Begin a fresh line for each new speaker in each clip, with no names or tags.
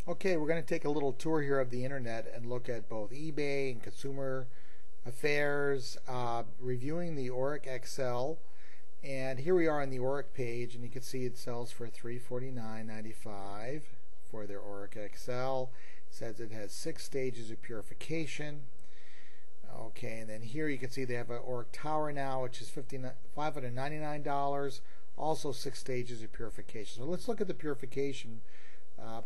Okay, we're going to take a little tour here of the internet and look at both eBay and consumer affairs, reviewing the Oreck XL. And here we are on the Oreck page, and you can see it sells for $349.95 for their Oreck XL. It says it has 6 stages of purification. Okay, and then here you can see they have an Oreck Tower now, which is $599. Also 6 stages of purification. So let's look at the purification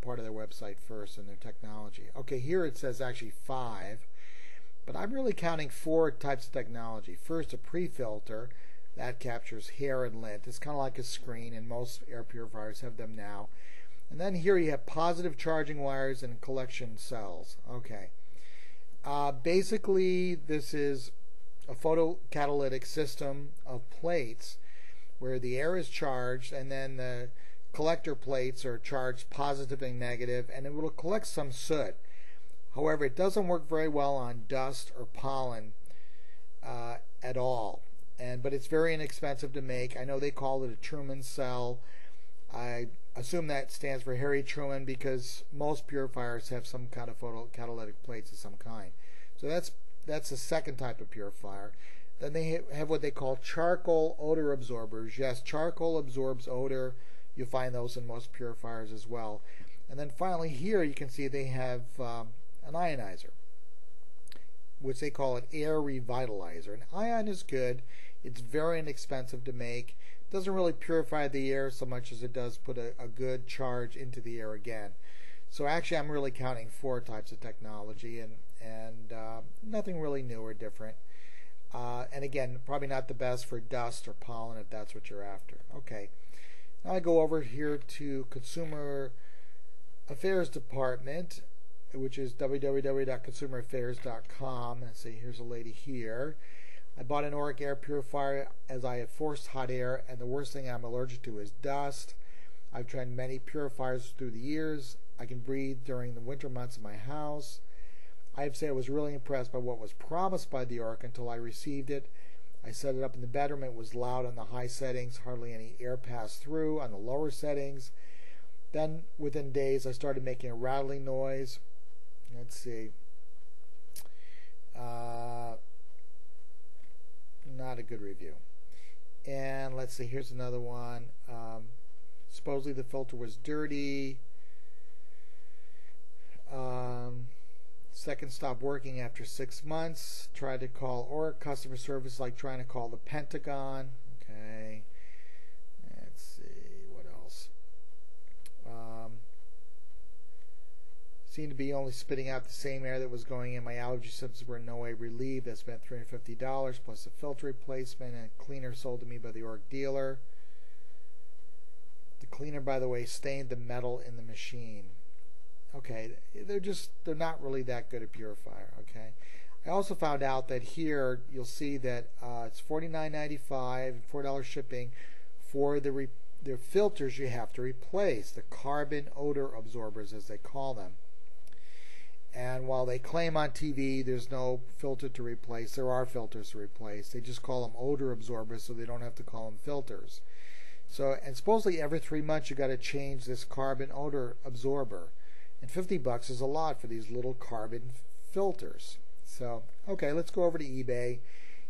part of their website first and their technology. Okay, here it says actually 5, but I'm really counting 4 types of technology. First, a pre-filter that captures hair and lint. It's kind of like a screen, and most air purifiers have them now. And then here you have positive charging wires and collection cells. Okay. Basically, this is a photocatalytic system of plates where the air is charged, and then the collector plates are charged positive and negative, and it will collect some soot. However, it doesn't work very well on dust or pollen at all. But it's very inexpensive to make. I know they call it a Truman cell. I assume that stands for Harry Truman because most purifiers have some kind of photocatalytic plates of some kind. So that's the second type of purifier. Then they have what they call charcoal odor absorbers. Yes, charcoal absorbs odor. You'll find those in most purifiers as well. And then finally here you can see they have an ionizer, which they call an air revitalizer. An ion is good. It's very inexpensive to make. It doesn't really purify the air so much as it does put a good charge into the air again. So actually I'm really counting 4 types of technology, and nothing really new or different. And again, probably not the best for dust or pollen if that's what you're after. Okay. Now I go over here to Consumer Affairs Department, which is www.consumeraffairs.com. Let's see, here's a lady here. I bought an Oreck air purifier as I have forced hot air, and the worst thing I'm allergic to is dust. I've tried many purifiers through the years. I can breathe during the winter months in my house. I have to say I was really impressed by what was promised by the Oreck until I received it. I set it up in the bedroom. It was loud on the high settings, hardly any air passed through on the lower settings. Then within days I started making a rattling noise. Let's see. Not a good review. And let's see, here's another one. Supposedly the filter was dirty. Second stopped working after 6 months. Tried to call Oreck customer service like trying to call the Pentagon. Okay. Let's see, what else? Seemed to be only spitting out the same air that was going in. My allergy symptoms were in no way relieved. I spent $350 plus a filter replacement and a cleaner sold to me by the Oreck dealer. The cleaner, by the way, stained the metal in the machine. Okay, they're not really that good a purifier. Okay, I also found out that here you'll see that it's $49.95 and $4 shipping for the filters you have to replace, the carbon odor absorbers as they call them. And while they claim on TV there's no filter to replace, there are filters to replace. They just call them odor absorbers so they don't have to call them filters. So, and supposedly every 3 months you got to change this carbon odor absorber. And $50 is a lot for these little carbon filters. So, okay, let's go over to eBay.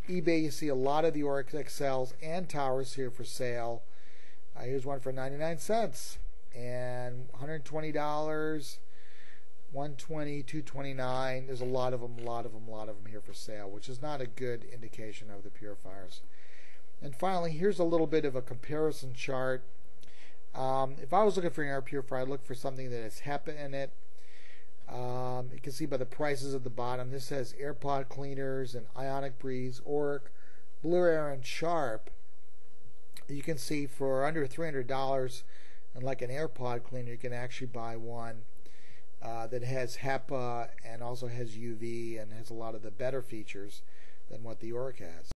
eBay, you see a lot of the Oreck XLs and Towers here for sale. Here's one for 99 cents. And $120, $120, $229. There's a lot of them here for sale, which is not a good indication of the purifiers. And finally, here's a little bit of a comparison chart. If I was looking for an air purifier, I'd look for something that has HEPA in it. You can see by the prices at the bottom, this has AirPod cleaners and Ionic Breeze, Oreck, Blue Air, and Sharp. You can see for under $300, and like an AirPod cleaner, you can actually buy one that has HEPA and also has UV and has a lot of the better features than what the Oreck has.